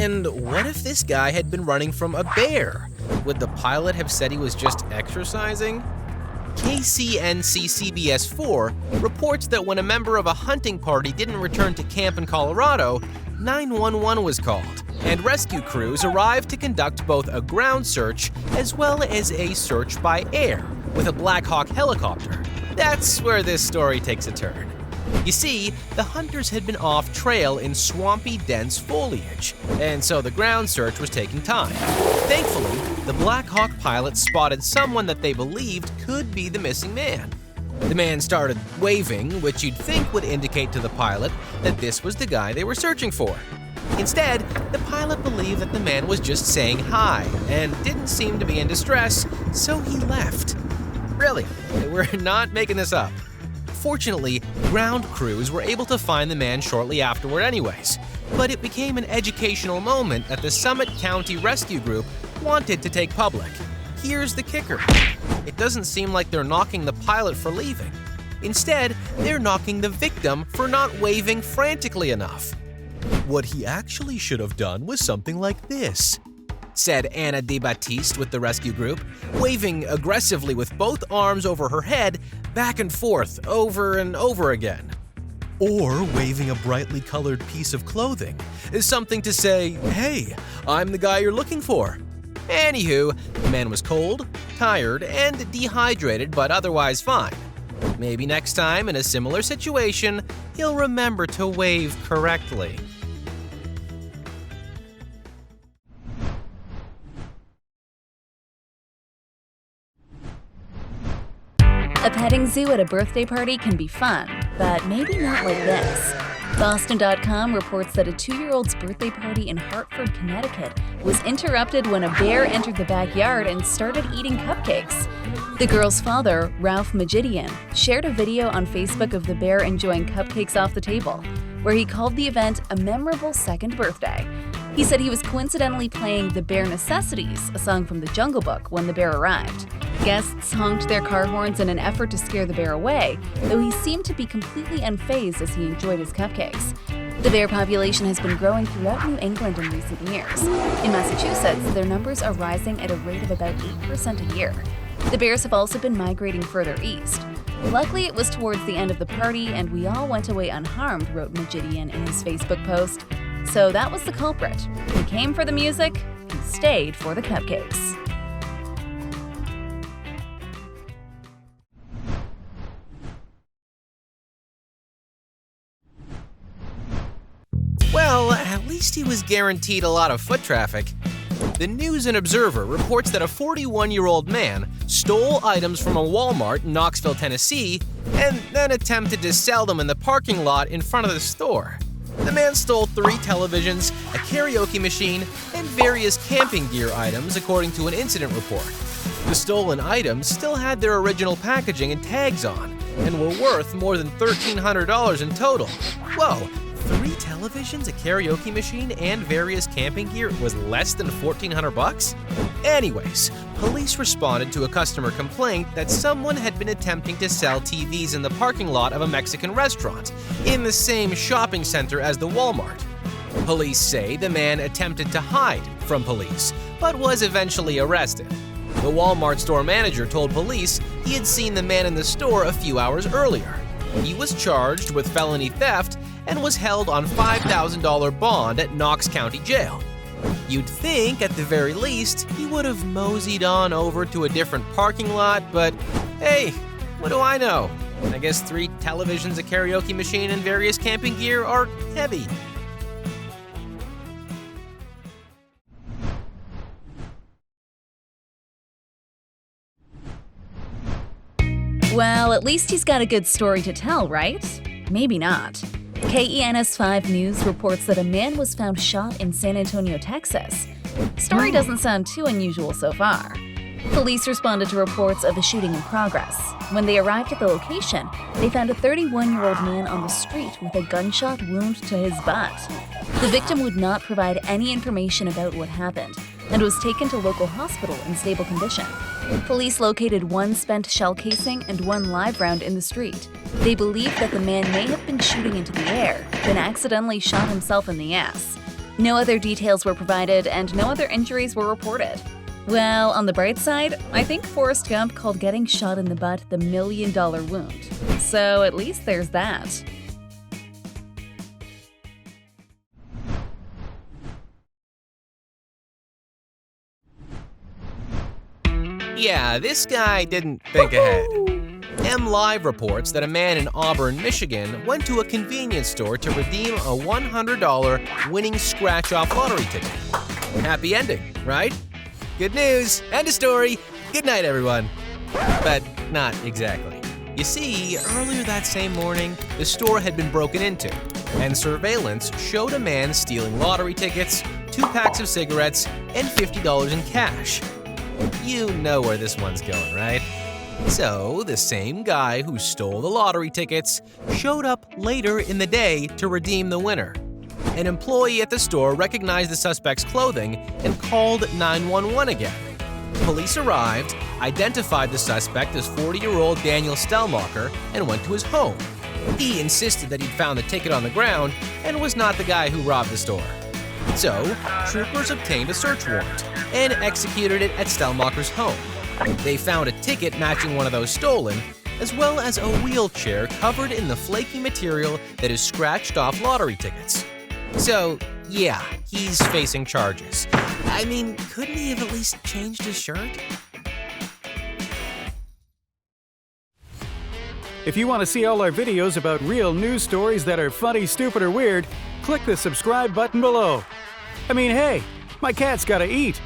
And what if this guy had been running from a bear? Would the pilot have said he was just exercising? KCNC CBS 4 reports that when a member of a hunting party didn't return to camp in Colorado, 911 was called, and rescue crews arrived to conduct both a ground search as well as a search by air with a Black Hawk helicopter. That's where this story takes a turn. You see, the hunters had been off trail in swampy, dense foliage, and so the ground search was taking time. Thankfully, the Black Hawk pilots spotted someone that they believed could be the missing man. The man started waving, which you'd think would indicate to the pilot that this was the guy they were searching for. Instead, the pilot believed that the man was just saying hi and didn't seem to be in distress, so he left. Really, we're not making this up. Fortunately, ground crews were able to find the man shortly afterward anyways, but it became an educational moment that the Summit County Rescue Group wanted to take public. Here's the kicker. It doesn't seem like they're knocking the pilot for leaving. Instead, they're knocking the victim for not waving frantically enough. What he actually should have done was something like this, said Anna DeBattiste with the rescue group, waving aggressively with both arms over her head, back and forth, over and over again. Or waving a brightly colored piece of clothing, is something to say, "Hey, I'm the guy you're looking for." Anywho, the man was cold, tired, and dehydrated, but otherwise fine. Maybe next time in a similar situation, he'll remember to wave correctly. A petting zoo at a birthday party can be fun, but maybe not like this. Boston.com reports that a 2-year-old's birthday party in Hartford, Connecticut was interrupted when a bear entered the backyard and started eating cupcakes. The girl's father, Ralph Majidian, shared a video on Facebook of the bear enjoying cupcakes off the table, where he called the event a memorable second birthday. He said he was coincidentally playing The Bare Necessities, a song from the Jungle Book, when the bear arrived. Guests honked their car horns in an effort to scare the bear away, though he seemed to be completely unfazed as he enjoyed his cupcakes. The bear population has been growing throughout New England in recent years. In Massachusetts, their numbers are rising at a rate of about 8% a year. The bears have also been migrating further east. Luckily, it was towards the end of the party, and we all went away unharmed, wrote Majidian in his Facebook post. So that was the culprit. He came for the music, he stayed for the cupcakes. Well, at least he was guaranteed a lot of foot traffic. The News and Observer reports that a 41-year-old man stole items from a Walmart in Knoxville, Tennessee, and then attempted to sell them in the parking lot in front of the store. The man stole 3 televisions, a karaoke machine, and various camping gear items, according to an incident report. The stolen items still had their original packaging and tags on, and were worth more than $1,300 in total. Whoa! 3 televisions, a karaoke machine, and various camping gear was less than $1,400? Anyways, police responded to a customer complaint that someone had been attempting to sell TVs in the parking lot of a Mexican restaurant in the same shopping center as the Walmart. Police say the man attempted to hide from police, but was eventually arrested. The Walmart store manager told police he had seen the man in the store a few hours earlier. He was charged with felony theft and was held on $5,000 bond at Knox County Jail. You'd think, at the very least, he would have moseyed on over to a different parking lot, but hey, what do I know? I guess 3 televisions, a karaoke machine, and various camping gear are heavy. Well, at least he's got a good story to tell, right? Maybe not. KENS 5 News reports that a man was found shot in San Antonio, Texas. The story doesn't sound too unusual so far. Police responded to reports of a shooting in progress. When they arrived at the location, they found a 31-year-old man on the street with a gunshot wound to his butt. The victim would not provide any information about what happened and was taken to local hospital in stable condition. Police located 1 spent shell casing and 1 live round in the street. They believe that the man may have been shooting into the air, then accidentally shot himself in the ass. No other details were provided and no other injuries were reported. Well, on the bright side, I think Forrest Gump called getting shot in the butt the $1 million wound. So at least there's that. Yeah, this guy didn't think ahead. MLive reports that a man in Auburn, Michigan went to a convenience store to redeem a $100 winning scratch-off lottery ticket. Happy ending, right? Good news, end of story, good night everyone. But not exactly. You see, earlier that same morning, the store had been broken into, and surveillance showed a man stealing lottery tickets, 2 packs of cigarettes, and $50 in cash. You know where this one's going, right? So, the same guy who stole the lottery tickets showed up later in the day to redeem the winner. An employee at the store recognized the suspect's clothing and called 911 again. Police arrived, identified the suspect as 40-year-old Daniel Stellmacher, and went to his home. He insisted that he'd found the ticket on the ground and was not the guy who robbed the store. So, troopers obtained a search warrant and executed it at Stellmacher's home. They found a ticket matching one of those stolen, as well as a wheelchair covered in the flaky material that is scratched off lottery tickets. So, yeah, he's facing charges. I mean, couldn't he have at least changed his shirt? If you want to see all our videos about real news stories that are funny, stupid, or weird, click the subscribe button below. I mean, hey, my cat's gotta eat.